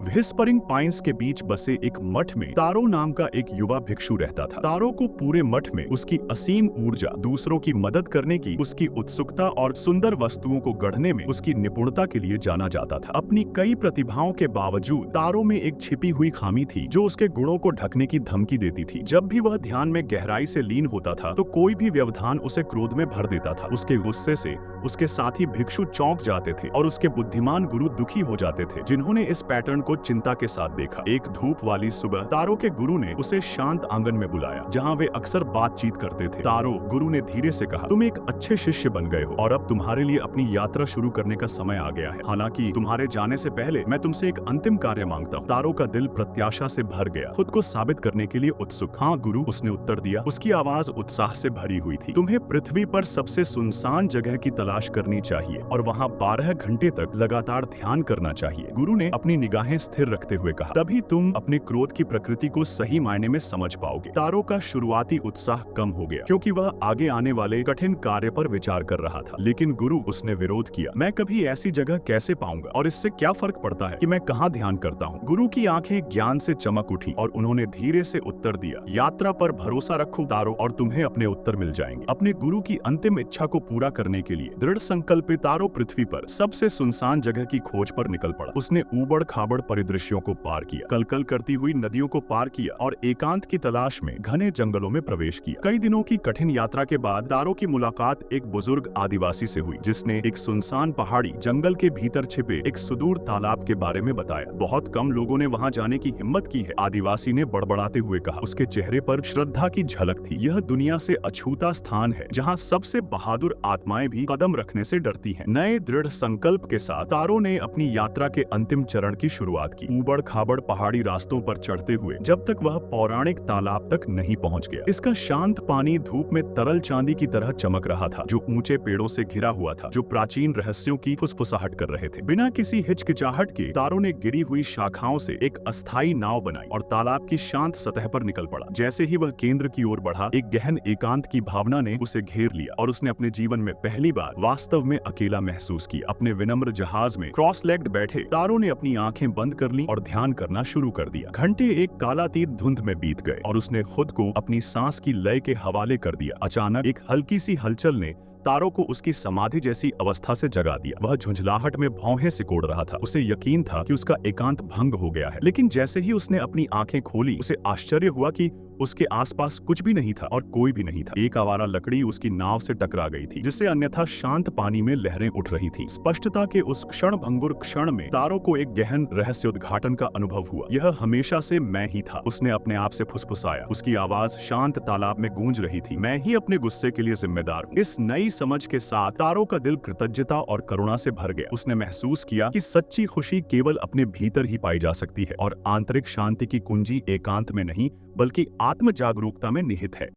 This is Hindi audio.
व्हिस्परिंग पाइन्स के बीच बसे एक मठ में तारो नाम का एक युवा भिक्षु रहता था। तारो को पूरे मठ में उसकी असीम ऊर्जा, दूसरों की मदद करने की उसकी उत्सुकता और सुंदर वस्तुओं को गढ़ने में उसकी निपुणता के लिए जाना जाता था। अपनी कई प्रतिभाओं के बावजूद तारो में एक छिपी हुई खामी थी जो उसके गुणों को ढकने की धमकी देती थी। जब भी वह ध्यान में गहराई से लीन होता था तो कोई भी व्यवधान उसे क्रोध में भर देता था। उसके गुस्से से उसके साथी भिक्षु चौंक जाते थे और उसके बुद्धिमान गुरु दुखी हो जाते थे, जिन्होंने इस पैटर्न को चिंता के साथ देखा। एक धूप वाली सुबह तारो के गुरु ने उसे शांत आंगन में बुलाया जहां वे अक्सर बातचीत करते थे। तारो, गुरु ने धीरे से कहा, तुम एक अच्छे शिष्य बन गए हो और अब तुम्हारे लिए अपनी यात्रा शुरू करने का समय आ गया है। हालांकि तुम्हारे जाने से पहले मैं तुमसे एक अंतिम कार्य मांगता हूँ। तारो का दिल प्रत्याशा से भर गया, खुद को साबित करने के लिए उत्सुक। हाँ गुरु, उसने उत्तर दिया। उसकी आवाज उत्साह से भरी हुई थी। तुम्हें पृथ्वी पर सबसे सुनसान जगह की तलाश करनी चाहिए और वहाँ 12 घंटे तक लगातार ध्यान करना चाहिए। गुरु ने अपनी निगाहें स्थिर रखते हुए कहा, तभी तुम अपने क्रोध की प्रकृति को सही मायने में समझ पाओगे। तारो का शुरुआती उत्साह कम हो गया क्योंकि वह आगे आने वाले कठिन कार्य पर विचार कर रहा था। लेकिन गुरु, उसने विरोध किया, मैं कभी ऐसी जगह कैसे पाऊंगा और इससे क्या फर्क पड़ता है कि मैं कहाँ ध्यान करता हूँ। गुरु की आंखें ज्ञान से चमक उठी और उन्होंने धीरे से उत्तर दिया, यात्रा पर भरोसा रखो तारो और तुम्हें अपने उत्तर मिल जाएंगे। अपने गुरु की अंतिम इच्छा को पूरा करने के लिए दृढ़ संकल्पित तारो पृथ्वी पर सबसे सुनसान जगह की खोज पर निकल पड़ा। उसने ऊबड़ खाबड़ परिदृश्यों को पार किया, कलकल करती हुई नदियों को पार किया और एकांत की तलाश में घने जंगलों में प्रवेश किया। कई दिनों की कठिन यात्रा के बाद तारो की मुलाकात एक बुजुर्ग आदिवासी से हुई जिसने एक सुनसान पहाड़ी जंगल के भीतर छिपे एक सुदूर तालाब के बारे में बताया। बहुत कम लोगों ने वहां जाने की हिम्मत की है, आदिवासी ने बड़बड़ाते हुए कहा। उसके चेहरे पर श्रद्धा की झलक थी। यह दुनिया से अछूता स्थान है जहाँ सबसे बहादुर आत्माएं भी कदम रखने से डरती हैं। नए दृढ़ संकल्प के साथ तारो ने अपनी यात्रा के अंतिम चरण की शुरुआत की, ऊबड़ खाबड़ पहाड़ी रास्तों पर चढ़ते हुए जब तक वह पौराणिक तालाब तक नहीं पहुंच गया। इसका शांत पानी धूप में तरल चांदी की तरह चमक रहा था, जो ऊंचे पेड़ों से घिरा हुआ था, जो प्राचीन रहस्यों की फुसफुसाहट कर रहे थे। बिना किसी हिचकिचाहट के तारो ने गिरी हुई शाखाओं से एक अस्थायी नाव बनाई और तालाब की शांत सतह पर निकल पड़ा। जैसे ही वह केंद्र की ओर बढ़ा, एक गहन एकांत की भावना ने उसे घेर लिया और उसने अपने जीवन में पहली बार वास्तव में अकेला महसूस किया। अपने विनम्र जहाज में क्रॉस लेग्ड बैठे तारो ने अपनी आंखें बंद कर ली और ध्यान करना शुरू कर दिया। घंटे एक कालातीत धुंध में बीत गए और उसने खुद को अपनी सांस की लय के हवाले कर दिया। अचानक एक हल्की सी हलचल ने तारो को उसकी समाधि जैसी अवस्था से जगा दिया। वह झुंझलाहट में भौहें सिकोड़ रहा था। उसे यकीन था कि उसका एकांत भंग हो गया है, लेकिन जैसे ही उसने अपनी आंखें खोली, उसे आश्चर्य हुआ कि उसके आसपास कुछ भी नहीं था और कोई भी नहीं था। एक आवारा लकड़ी उसकी नाव से टकरा गई थी, जिससे अन्यथा शांत पानी में लहरें उठ रही थी। स्पष्टता के उस क्षण भंगुर क्षण में तारो को एक गहन रहस्योद्घाटन का अनुभव हुआ। यह हमेशा से मैं ही था, उसने अपने आप से फुसफुसाया। उसकी आवाज शांत तालाब में गूंज रही थी, मैं ही अपने गुस्से के लिए जिम्मेदार हूँ। इस नई समझ के साथ तारो का दिल कृतज्ञता और करुणा से भर गया। उसने महसूस किया कि सच्ची खुशी केवल अपने भीतर ही पाई जा सकती है और आंतरिक शांति की कुंजी एकांत में नहीं बल्कि आत्म जागरूकता में निहित है।